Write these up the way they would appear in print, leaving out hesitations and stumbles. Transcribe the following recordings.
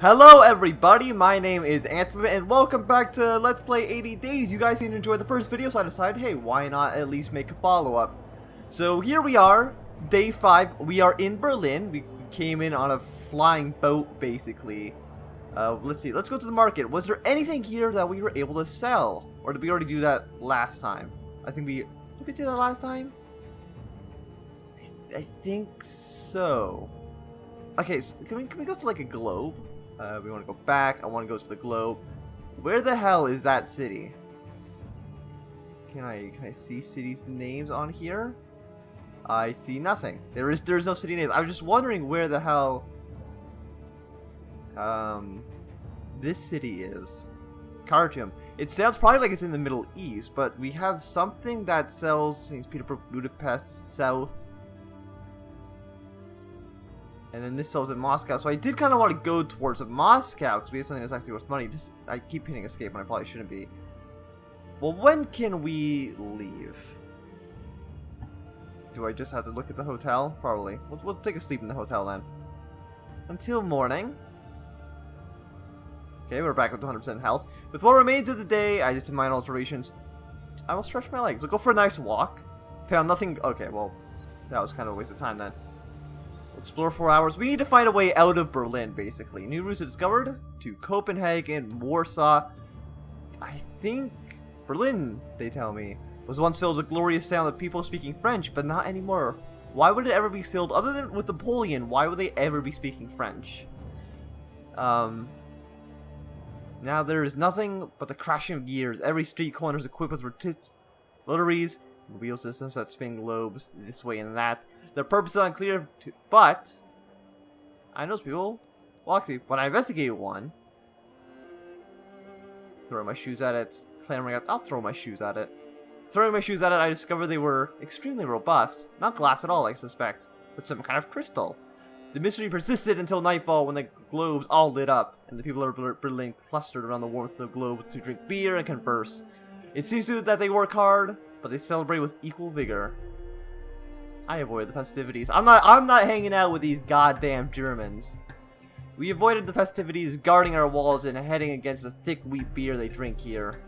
Hello everybody, my name is Anthony and welcome back to Let's Play 80 Days. You guys seem to enjoy the first video, so I decided, hey, why not at least make a follow-up. So here we are, day 5, we are in Berlin. We came in on a flying boat, basically. Let's see, let's go to the market. Was there anything here that we were able to sell? Or did we already do that last time? Did we do that last time? I think so. Okay, so can we go to like a globe? We want to go back. I want to go to the globe. Where the hell is that city? Can I see cities' names on here? I see nothing. There's no city names. I was just wondering where the hell this city is. Khartoum. It sounds probably like it's in the Middle East, but we have something that sells St. Petersburg, Budapest, South. And then this sells in Moscow, so I did kind of want to go towards Moscow because we have something that's actually worth money. I keep hitting escape when I probably shouldn't be. Well, when can we leave? Do I just have to look at the hotel? Probably. We'll take a sleep in the hotel then. Until morning. Okay, we're back up to 100% health. With what remains of the day, I did some minor alterations. I will stretch my legs. We'll go for a nice walk. Found nothing. Okay, well, that was kind of a waste of time then. Explore 4 hours. We need to find a way out of Berlin, basically. New routes discovered to Copenhagen, Warsaw. I think Berlin, they tell me, was once filled with glorious sound of people speaking French, but not anymore. Why would it ever be filled, other than with Napoleon, why would they ever be speaking French? Now there is nothing but the crashing of gears. Every street corner is equipped with rotaries, wheel systems that spin globes this way and that. Their purpose is unclear, but I know people. Well, actually, when I investigated one, throwing my shoes at it, clamoring at, I'll throw my shoes at it. Throwing my shoes at it, I discovered they were extremely robust. Not glass at all, I suspect, but some kind of crystal. The mystery persisted until nightfall when the globes all lit up, and the people of Berlin clustered around the warmth of the globe to drink beer and converse. It seems to that they work hard, but they celebrate with equal vigor. I avoided the festivities. I'm not hanging out with these goddamn Germans. We avoided the festivities, guarding our walls and heading against the thick wheat beer they drink here,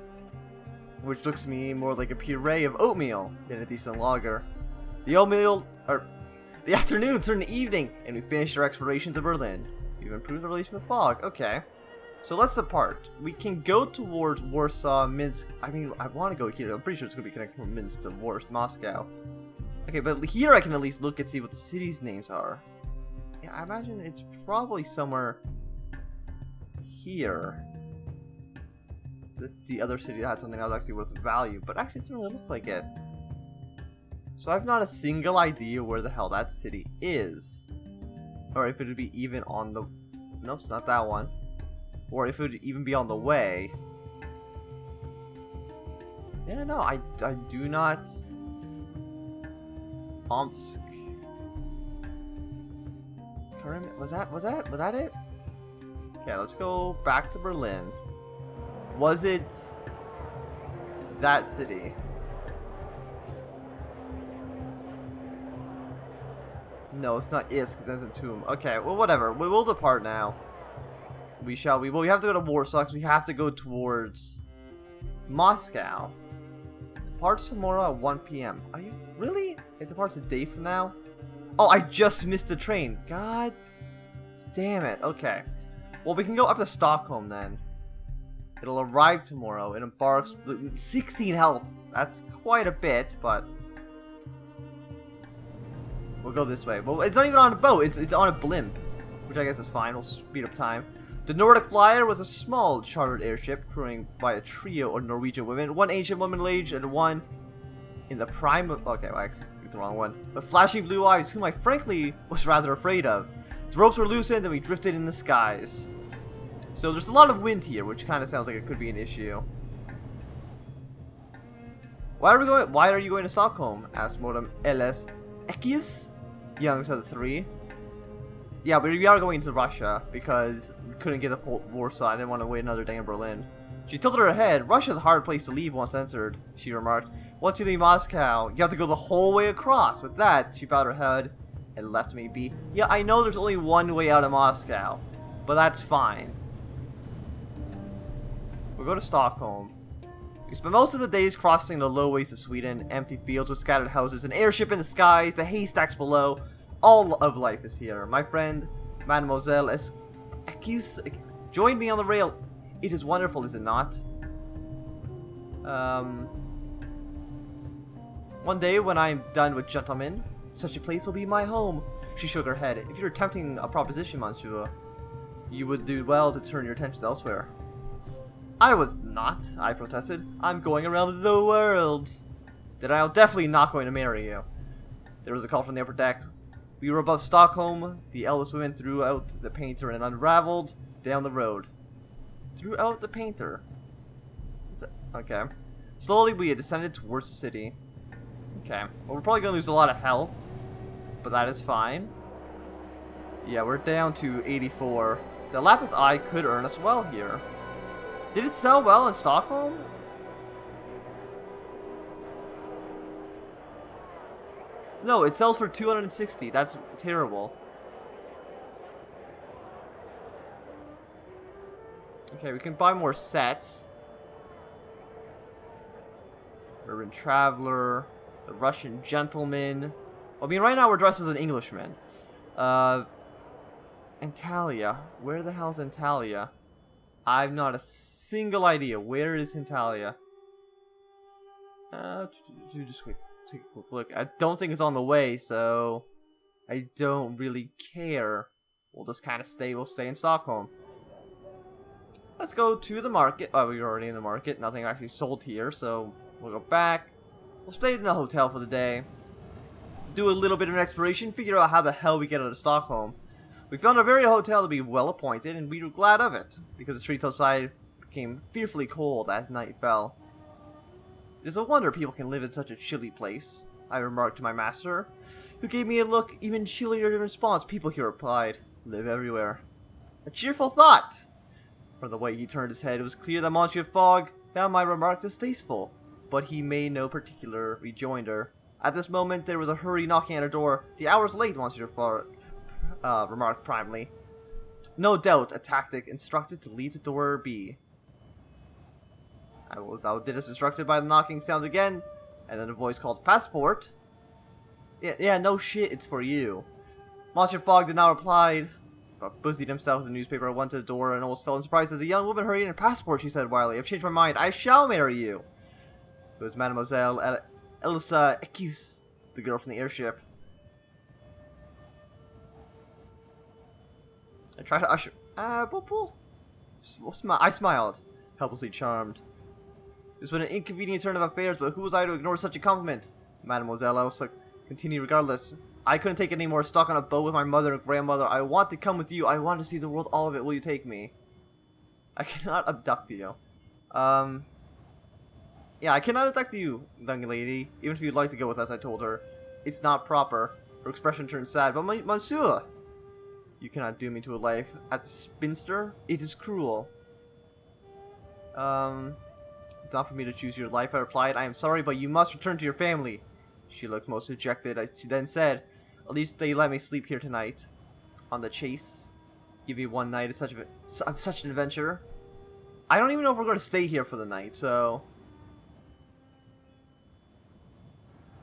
which looks to me more like a puree of oatmeal than a decent lager. The afternoon turned to evening, and we finished our exploration to Berlin. We've improved our relation with Fogg. Okay. So let's depart. We can go towards Warsaw, Minsk. I mean, I want to go here. I'm pretty sure it's going to be connected from Minsk to Moscow. Okay, but here I can at least look and see what the cities' names are. Yeah, I imagine it's probably somewhere here. The other city that had something that was actually worth value, but actually it doesn't really look like it. So I have not a single idea where the hell that city is. Or if it would be even on the... Nope, it's not that one. Or if it would even be on the way. Yeah, no, I do not... Omsk. Was that it? Okay, let's go back to Berlin. Was it that city? No, it's not Isk, that's a tomb. Okay, well, whatever. We will depart now. Well, we have to go to Warsaw because we have to go towards Moscow. Departs tomorrow at 1 p.m. Are you really? It departs a day from now? Oh, I just missed the train. God damn it. Okay. Well, we can go up to Stockholm then. It'll arrive tomorrow. It embarks with 16 health. That's quite a bit, but we'll go this way. Well, it's not even on a boat. It's on a blimp, which I guess is fine. We'll speed up time. The Nordic Flyer was a small chartered airship crewed by a trio of Norwegian women, one ancient woman age and one in the prime of... Okay, well, I picked the wrong one. With flashing blue eyes, whom I frankly was rather afraid of. The ropes were loosened and we drifted in the skies. So there's a lot of wind here, which kind of sounds like it could be an issue. Why are you going to Stockholm? Asked Madame L.S. Ekius, youngest of the three. Yeah, but we are going to Russia because we couldn't get to Warsaw. I didn't want to wait another day in Berlin. She tilted her head. Russia's a hard place to leave once entered, she remarked. Once you leave Moscow, you have to go the whole way across. With that, she bowed her head and left me be. Yeah, I know there's only one way out of Moscow. but that's fine. We'll go to Stockholm. We spent most of the days crossing the low wastes of Sweden, empty fields with scattered houses, an airship in the skies, the haystacks below. All of life is here. My friend, Mademoiselle Accuse, joined me on the rail. It is wonderful, is it not? One day when I'm done with gentlemen, such a place will be my home. She shook her head. If you're attempting a proposition, monsieur, you would do well to turn your attentions elsewhere. I was not, I protested. I'm going around the world. Then I'm definitely not going to marry you. There was a call from the upper deck. We were above Stockholm. The eldest woman threw out the painter and unraveled down the road. Threw out the painter. Okay. Slowly we had descended towards the city. Okay. Well, we're probably going to lose a lot of health, but that is fine. Yeah, we're down to 84. The lapis eye could earn us well here. Did it sell well in Stockholm? No, it sells for 260. That's terrible. Okay, we can buy more sets. Urban Traveler, the Russian Gentleman. I mean, right now we're dressed as an Englishman. Antalya. Where the hell's Antalya? I've not a single idea. Where is Antalya? Just take a quick look. I don't think it's on the way, so I don't really care. We'll just kind of stay. We'll stay in Stockholm. Let's go to the market. Oh, we were already in the market. Nothing actually sold here, so we'll go back. We'll stay in the hotel for the day. Do a little bit of an exploration. Figure out how the hell we get out of Stockholm. We found our very hotel to be well appointed, and we were glad of it, because the streets outside became fearfully cold as night fell. It is a wonder people can live in such a chilly place, I remarked to my master, who gave me a look even chillier in response. People, he replied, live everywhere. A cheerful thought! From the way he turned his head, it was clear that Monsieur Fogg found my remark distasteful, but he made no particular rejoinder. At this moment, there was a hurry knocking at our door. The hour's late, Monsieur Fogg, remarked primly. No doubt, a tactic instructed to leave the door be. I did as instructed by the knocking sound again, and then a voice called passport. Yeah, no shit, it's for you. Monsieur Fogg did not reply, but busied himself with the newspaper, went to the door, and almost fell in surprise as a young woman hurried in. Passport, she said wildly. I've changed my mind. I shall marry you. It was Mademoiselle Elsa Accuse, the girl from the airship. I tried to usher. I smiled, helplessly charmed. This was an inconvenient turn of affairs, but who was I to ignore such a compliment? Mademoiselle Elsa continued regardless. I couldn't take any more stuck on a boat with my mother and grandmother. I want to come with you. I want to see the world, all of it. Will you take me? I cannot abduct you. Yeah, I cannot abduct you, young lady. Even if you'd like to go with us, I told her. It's not proper. Her expression turned sad. But monsieur, you cannot doom me to a life as a spinster. It is cruel. It's not for me to choose your life, I replied. I am sorry, but you must return to your family. She looked most dejected. She then said, at least they let me sleep here tonight. On the chase. Give me one night of such an adventure. I don't even know if we're going to stay here for the night, so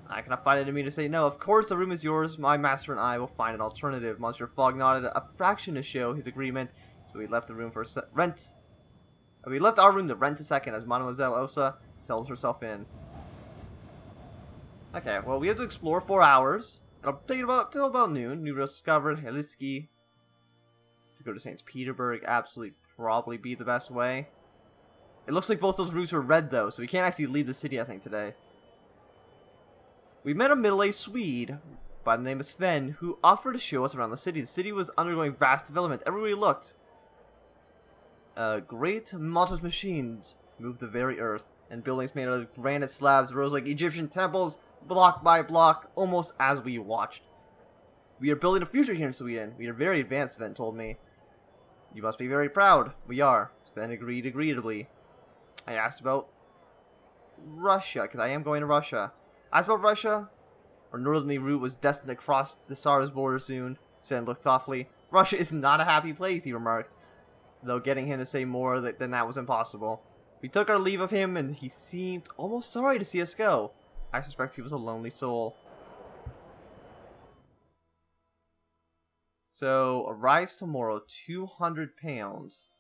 I cannot find it in me to say no. Of course, the room is yours. My master and I will find an alternative. Monsieur Fogg nodded a fraction to show his agreement, so we left the room for rent. We left our room to rent a second as Mademoiselle Elsa settled herself in. Okay, well, we have to explore 4 hours. It'll take it till about noon. New routes discovered. Helsinki. To go to St. Petersburg. Absolutely probably be the best way. It looks like both those routes were red, though, so we can't actually leave the city, I think, today. We met a middle-aged Swede by the name of Sven, who offered to show us around the city. The city was undergoing vast development. Everywhere we looked, great monstrous machines moved the very earth, and buildings made out of granite slabs rose like Egyptian temples, block by block, almost as we watched. We are building a future here in Sweden. We are very advanced, Sven told me. You must be very proud. We are. Sven agreed agreeably. I asked about Russia, because I am going to Russia. I asked about Russia. Our northerly route was destined to cross the Tsar's border soon. Sven looked thoughtfully. Russia is not a happy place, he remarked, though getting him to say more than that was impossible. We took our leave of him, and he seemed almost sorry to see us go. I suspect he was a lonely soul. So, arrives tomorrow, 200 pounds.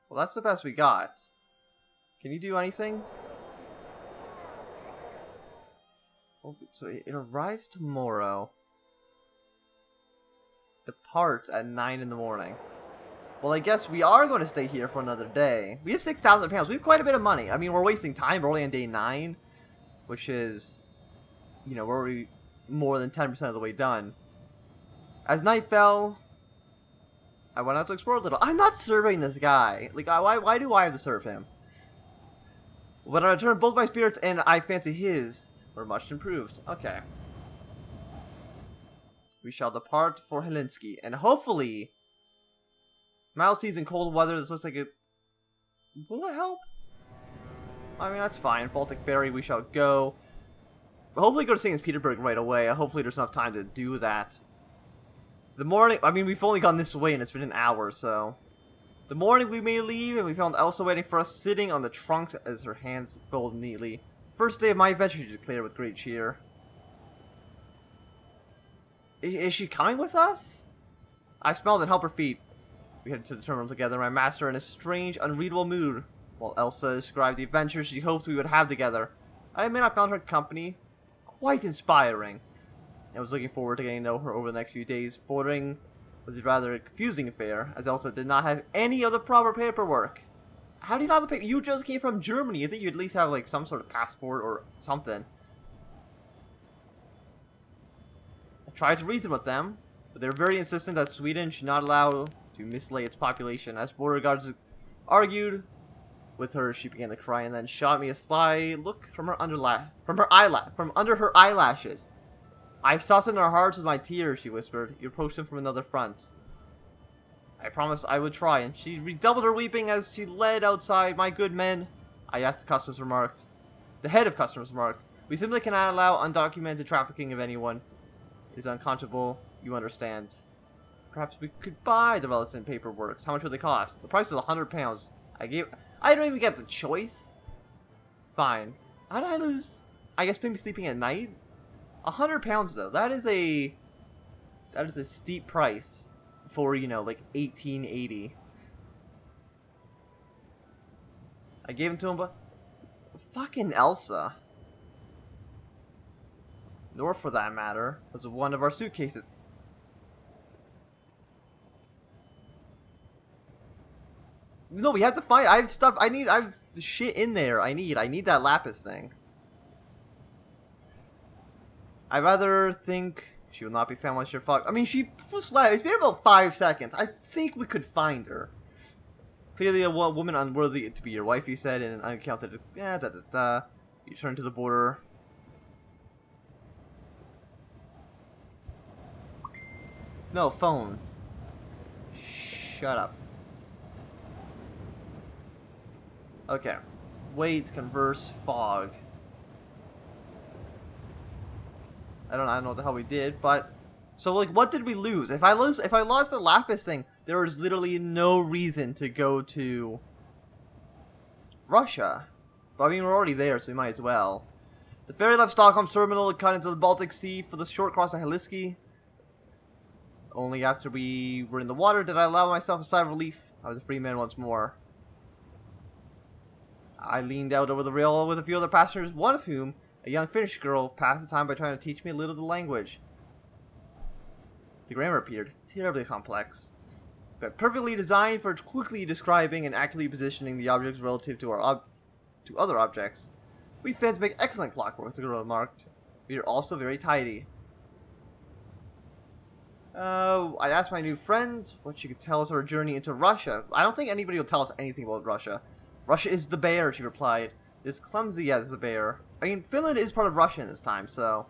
Well, that's the best we got. Can you do anything? Oh, so it arrives tomorrow. Depart at 9 in the morning. Well, I guess we are going to stay here for another day. We have 6,000 pounds. We have quite a bit of money. I mean, we're wasting time. We're only on day 9. Which is, you know, we're already more than 10% of the way done. As night fell, I went out to explore a little. I'm not serving this guy. Like, why do I have to serve him? When I returned, both my spirits and I fancy his were much improved. Okay. We shall depart for Helsinki, and hopefully, mild seas and cold weather. This looks like it. Will it help? I mean, that's fine. Baltic ferry, we shall go. Hopefully, go to St. Petersburg right away. Hopefully, there's enough time to do that. The morning. I mean, we've only gone this way, and it's been an hour, so. The morning we may leave, and we found Elsa waiting for us, sitting on the trunks as her hands folded neatly. First day of my adventure, she declared with great cheer. Is she coming with us? I smelled and helped her feet. We headed to the terminal together, my master in a strange, unreadable mood, while Elsa described the adventures she hoped we would have together. I admit I found her company quite inspiring. I was looking forward to getting to know her over the next few days. Boarding was a rather confusing affair, as Elsa did not have any of the proper paperwork. How do you not have the paper? You just came from Germany. You think you'd at least have like some sort of passport or something. I tried to reason with them, but they were very insistent that Sweden should not allow to mislay its population. As border guards argued with her, she began to cry and then shot me a sly look from under her eyelashes. I softened her heart with my tears, she whispered. You approached him from another front. I promised I would try, and she redoubled her weeping as she led outside. My good men, I asked the head of customs remarked, we simply cannot allow undocumented trafficking of anyone. It is unconscionable, you understand. Perhaps we could buy the relevant paperwork. How much would they cost? The price is £100. I don't even get the choice. Fine. How did I lose? I guess maybe sleeping at night? £100 though. That is a steep price for, you know, like 1880. I gave him to him, but fucking Elsa, nor for that matter, was one of our suitcases. No, we have to find. I have stuff. I have shit in there. I need that lapis thing. I rather think she will not be found once you're fucked. I mean, she was left. It's been about 5 seconds. I think we could find her. Clearly a woman unworthy to be your wife, he said, in an uncounted... You turn to the border. No, phone. Shut up. Okay. Wait, converse, fog. I don't know what the hell we did, but... So, like, what did we lose? If I lost the lapis thing, there was literally no reason to go to Russia. But I mean, we're already there, so we might as well. The ferry left Stockholm's terminal and cut into the Baltic Sea for the short cross to Helsinki. Only after we were in the water did I allow myself a sigh of relief. I was a free man once more. I leaned out over the rail with a few other passengers, one of whom, a young Finnish girl, passed the time by trying to teach me a little of the language. The grammar appeared terribly complex, but perfectly designed for quickly describing and accurately positioning the objects relative to other objects. We Finns make excellent clockwork, the girl remarked. We are also very tidy. I asked my new friend what she could tell us of her journey into Russia. I don't think anybody will tell us anything about Russia. Russia is the bear, she replied. As clumsy as the bear. I mean, Finland is part of Russia in this time, so...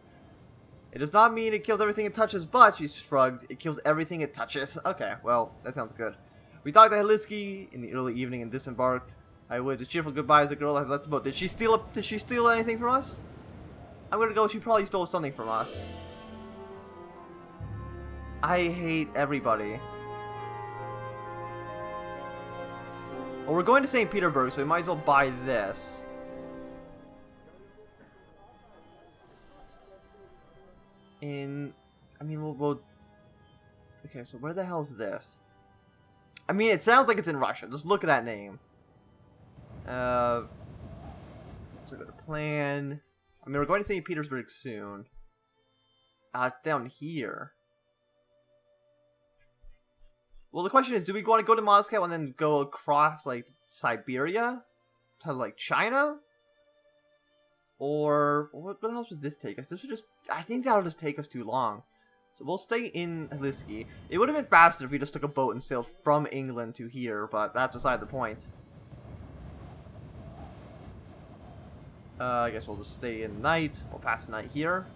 It does not mean it kills everything it touches, but, she shrugged, it kills everything it touches. Okay, well, that sounds good. We docked at Helsinki in the early evening and disembarked. I waved a cheerful goodbye as the girl had left the boat. Did she steal anything from us? I'm gonna go, she probably stole something from us. I hate everybody. Well, we're going to St. Petersburg, so we might as well buy this. I mean, we'll... Okay, so where the hell is this? I mean, it sounds like it's in Russia. Just look at that name. Let's look at the plan. I mean, we're going to St. Petersburg soon. It's down here. Well, the question is, do we want to go to Moscow and then go across, like, Siberia? To, like, China? Or, what the hell would this take us? This would just, I think that'll just take us too long. So we'll stay in Helsinki. It would have been faster if we just took a boat and sailed from England to here, but that's beside the point. I guess we'll just stay in night. We'll pass the night here.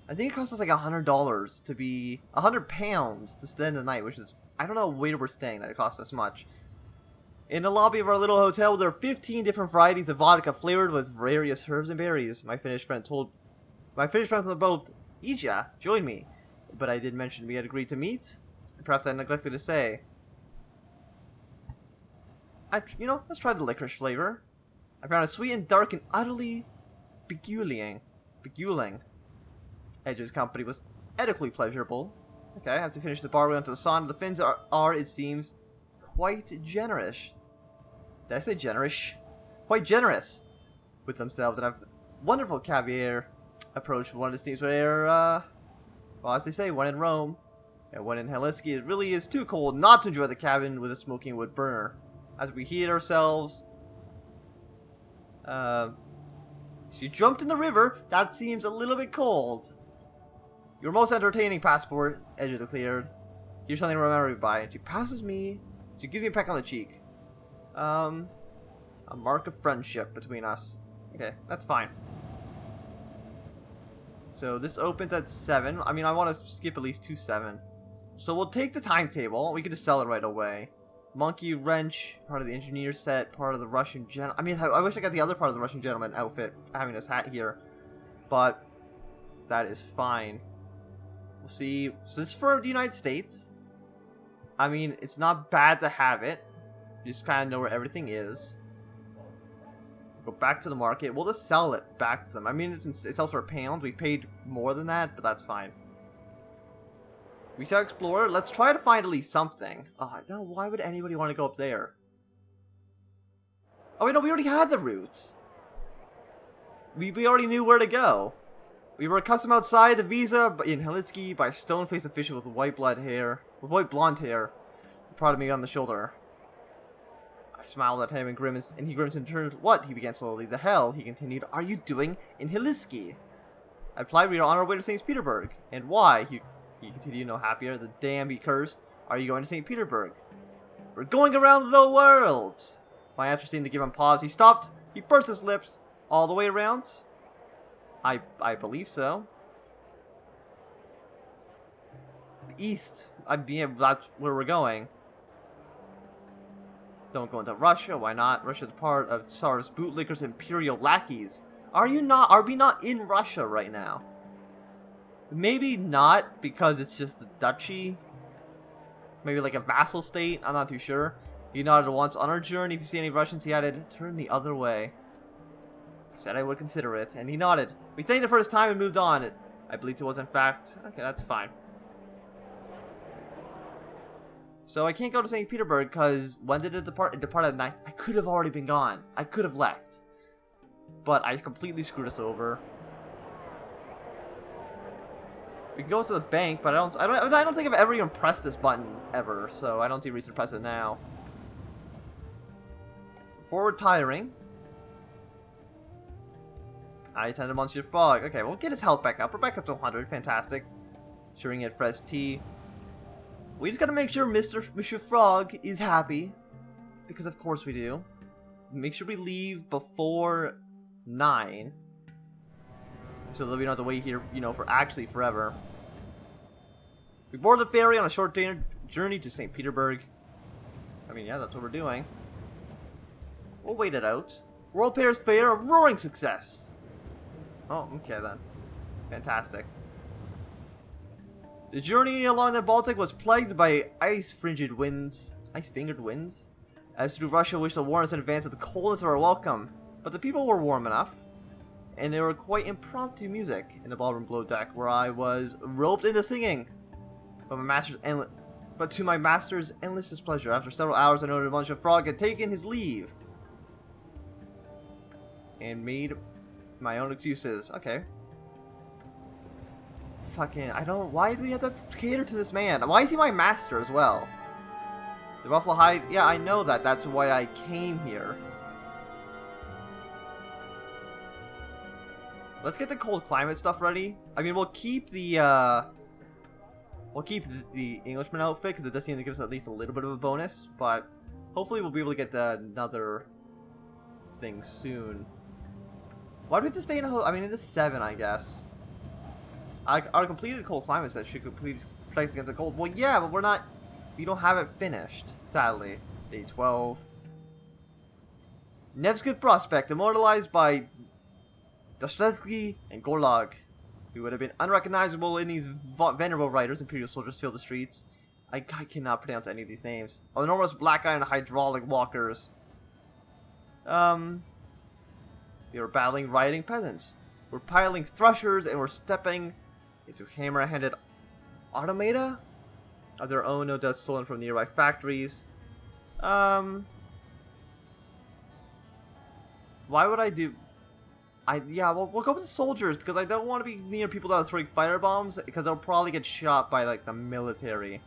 I think it costs us like $100 to be... £100 to spend the night, which is... I don't know where we're staying that it costs us much. In the lobby of our little hotel, there are 15 different varieties of vodka flavored with various herbs and berries. My Finnish friends on the boat, Ija, joined me. But I did mention we had agreed to meet. Perhaps I neglected to say. You know, let's try the licorice flavor. I found it sweet and dark and utterly beguiling. Edge's company was edifyingly pleasurable. Okay, I have to finish the bar. We went to the sauna. The Finns are, it seems, quite generous. Did I say generous? Quite generous with themselves, and have wonderful caviar approach for one of the steams where, well, as they say, one in Rome and one in Helsinki. It really is too cold not to enjoy the cabin with a smoking wood burner. As we heat ourselves, she jumped in the river. That seems a little bit cold. Your most entertaining passport, Edge declared. Here's something to remember me by. She passes me. She gives me a peck on the cheek. A mark of friendship between us. Okay, that's fine. So this opens at 7. I mean, I want to skip at least 2-7. So we'll take the timetable. We can just sell it right away. Monkey wrench, part of the engineer set, part of the Russian gentleman. I mean, I wish I got the other part of the Russian gentleman outfit, having this hat here. But that is fine. We'll see. So this is for the United States. I mean, it's not bad to have it. You just kind of know where everything is. Go back to the market. We'll just sell it back to them. I mean, it sells for £1. We paid more than that, but that's fine. We shall explore. Let's try to find at least something. Oh, no, why would anybody want to go up there? Oh, wait, no, we already had the route. We already knew where to go. We were accustomed outside the visa in Helsinki by a stone-faced official with white blonde hair. He prodded me on the shoulder. I smiled at him and he grimaced and turned. What? He began slowly. The hell, he continued, are you doing in Helsinki? I replied, we are on our way to St. Petersburg. And why? He continued, no happier. The damn, he cursed. Are you going to St. Petersburg? We're going around the world. My answer seemed to give him pause. He stopped. He pursed his lips. All the way around? I believe so. East. That's where we're going. Don't go into Russia. Why not? Russia's part of Tsar's bootlickers' imperial lackeys. Are we not in Russia right now? Maybe not, because it's just a duchy. Maybe like a vassal state. I'm not too sure. He nodded once. On our journey, if you see any Russians, he added, turn the other way. I said I would consider it, and he nodded. We thanked the first time and moved on. I believed it was in fact. Okay, that's fine. So I can't go to St. Petersburg because when did it depart? It departed at 9. I could have already been gone. I could have left. But I completely screwed us over. We can go to the bank, but I don't think I've ever even pressed this button ever, so I don't see a reason to press it now. Before retiring, I attended Monsieur Fogg. Okay, we'll get his health back up. We're back up to 100. Fantastic. Ensuring he had fresh tea. We just gotta make sure Monsieur Fogg is happy. Because of course we do. Make sure we leave before 9. So that we don't have to wait here, you know, for actually forever. We board the ferry on a short journey to St. Petersburg. I mean, yeah, that's what we're doing. We'll wait it out. World Pairs Fair, a roaring success. Oh, okay then. Fantastic. The journey along the Baltic was plagued by ice-fingered winds, as through Russia wished to warn us in advance of the coldness of our welcome. But the people were warm enough, and there were quite impromptu music in the ballroom below deck, where I was roped into singing. But to my master's endless displeasure, after several hours I noted Monsieur Fogg had taken his leave and made my own excuses. Okay. Fucking, why do we have to cater to this man? Why is he my master as well? The Buffalo Hide, yeah, I know that. That's why I came here. Let's get the cold climate stuff ready. I mean, we'll keep the Englishman outfit because it does seem to give us at least a little bit of a bonus. But hopefully we'll be able to get another thing soon. Why do we have to stay in a hotel? I mean, it is 7, I guess. Our completed cold climate set should protect against the cold. Well, yeah, but we don't have it finished, sadly. Day 12. Nevsky Prospect, immortalized by Dostoevsky and Gorlog. We would have been unrecognizable in these venerable writers. Imperial soldiers fill the streets. I cannot pronounce any of these names. Enormous black iron hydraulic walkers. They were battling rioting peasants. We're piling threshers and we're stepping into hammer-handed automata of their own, no doubt stolen from nearby factories. Why would I do... yeah, we'll go with the soldiers, because I don't want to be near people that are throwing firebombs, because they'll probably get shot by, like, the military.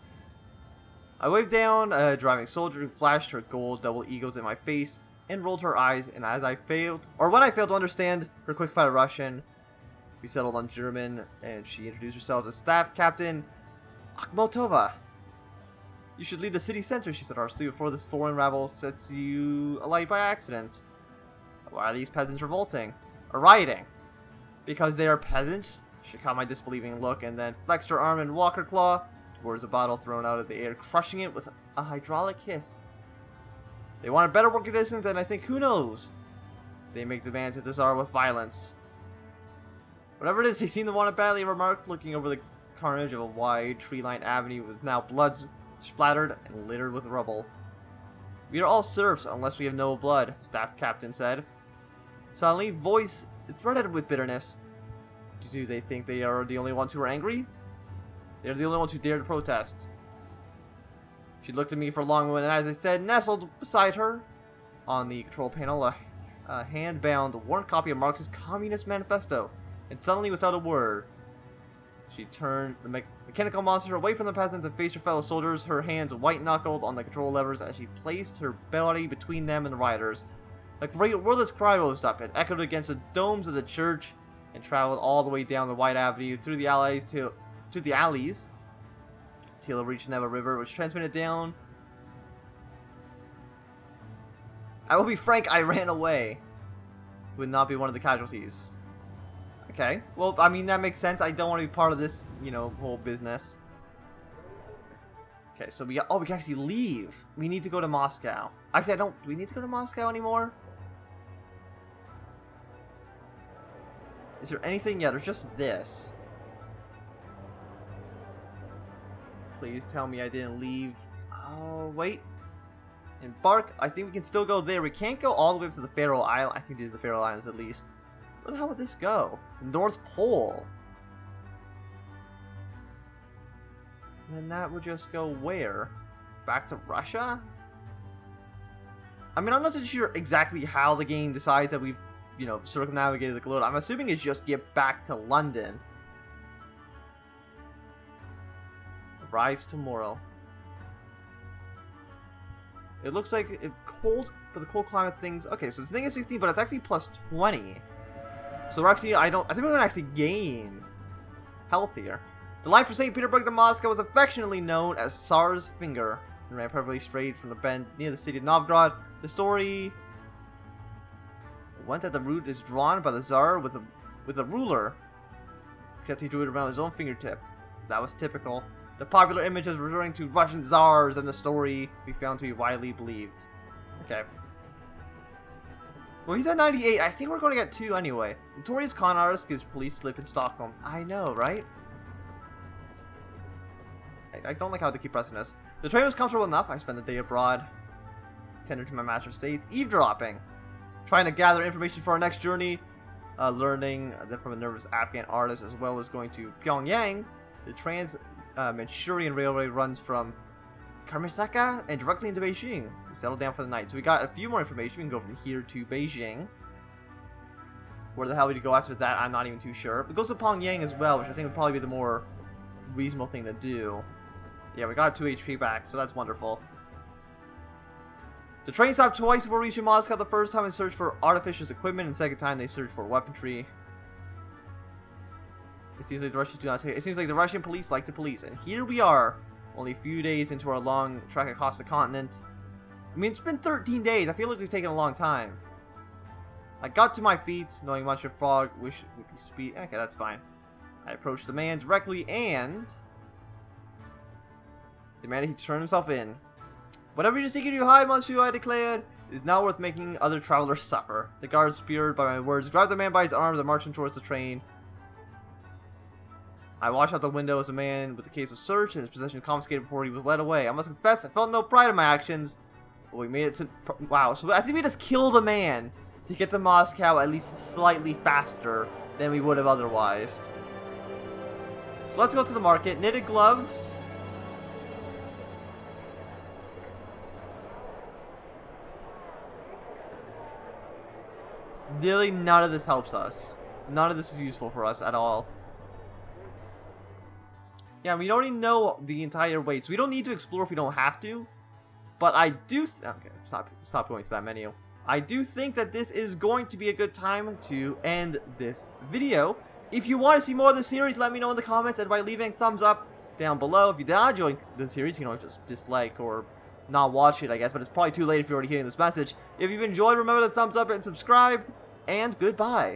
I waved down a driving soldier who flashed her gold double eagles in my face and rolled her eyes, and when I failed to understand her quick-fire Russian, we settled on German, and she introduced herself as Staff Captain Akhmotova. You should lead the city center, she said harshly, before this foreign rabble sets you alight by accident. Why are these peasants revolting? Or rioting? Because they are peasants? She caught my disbelieving look and then flexed her arm and walker claw towards a bottle thrown out of the air, crushing it with a hydraulic hiss. They wanted better work conditions, and I think, who knows? They make demands to the Tsar with violence. Whatever it is, they seem to want it badly, remarked, looking over the carnage of a wide, tree-lined avenue with now blood splattered and littered with rubble. We are all serfs unless we have noble blood, Staff Captain said. Suddenly, voice threaded with bitterness. Do they think they are the only ones who are angry? They are the only ones who dare to protest. She looked at me for a long moment, and as I said, nestled beside her on the control panel, a hand-bound, worn copy of Marx's Communist Manifesto. And suddenly, without a word, she turned the mechanical monster away from the peasants and faced her fellow soldiers, her hands white-knuckled on the control levers as she placed her body between them and the rioters. A great wordless cry rose up. It echoed against the domes of the church and traveled all the way down the wide avenue through the alleys till it reached Neva River, which transmitted down. I will be frank, I ran away. Would not be one of the casualties. Okay, well, I mean, that makes sense. I don't want to be part of this, whole business. Okay, so we can actually leave. We need to go to Moscow. Actually, do we need to go to Moscow anymore? Is there anything? Yeah, there's just this. Please tell me I didn't leave. Oh, wait. Embark. I think we can still go there. We can't go all the way up to the Faroe Island. I think it is the Faroe Islands at least. Where the hell would this go? North Pole. And then that would just go where? Back to Russia? I mean, I'm not too sure exactly how the game decides that we've, circumnavigated the globe. I'm assuming it's just get back to London. Arrives tomorrow. It looks like cold, for the cold climate things. Okay, so this thing is 16, but it's actually plus 20. So we're actually, I think we're going to actually gain health here. The line from St. Petersburg to Moscow was affectionately known as Tsar's Finger and ran perfectly straight from the bend near the city of Novgorod. The story went that the route is drawn by the Tsar with a ruler, except he drew it around his own fingertip. That was typical. The popular image is referring to Russian Tsars, and the story we found to be widely believed. Okay. Well, he's at 98. I think we're going to get 2 anyway. Notorious con artist gives police slip in Stockholm. I know, right? I don't like how they keep pressing this. The train was comfortable enough. I spent the day abroad, tended to my master state, eavesdropping, trying to gather information for our next journey, learning from a nervous Afghan artist, as well as going to Pyongyang. The Trans-Manchurian Railway runs from Karmasaka and directly into Beijing. We settled down for the night. So we got a few more information. We can go from here to Beijing. Where the hell we go after that, I'm not even too sure. It goes to Pyongyang as well, which I think would probably be the more reasonable thing to do. Yeah, we got 2 HP back, so that's wonderful. The train stopped twice before reaching Moscow. The first time they searched for artificial equipment, and the second time they searched for weaponry. It seems like the Russians do not take. It seems like the Russian police like to police, and here we are, only a few days into our long trek across the continent. I mean, it's been 13 days. I feel like we've taken a long time. I got to my feet, knowing Monsieur Fogg wished we could speak. Okay, that's fine. I approached the man directly and demanded he turn himself in. Whatever you're seeking to hide, Monsieur, I declared, is not worth making other travelers suffer. The guards, spurred by my words, grabbed the man by his arms and marched him towards the train. I watched out the window as the man with the case was searched and his possession confiscated before he was led away. I must confess, I felt no pride in my actions, but we made it to... Wow, so I think we just killed a man to get to Moscow at least slightly faster than we would have otherwise. So let's go to the market. Knitted gloves. Really, none of this helps us. None of this is useful for us at all. Yeah, we already know the entire way, so we don't need to explore if we don't have to. But I do... Okay, stop going to that menu. I do think that this is going to be a good time to end this video. If you want to see more of the series, let me know in the comments and by leaving a thumbs up down below. If you did not enjoy the series, you can always just dislike or not watch it, I guess, but it's probably too late if you're already hearing this message. If you've enjoyed, remember to thumbs up and subscribe, and goodbye.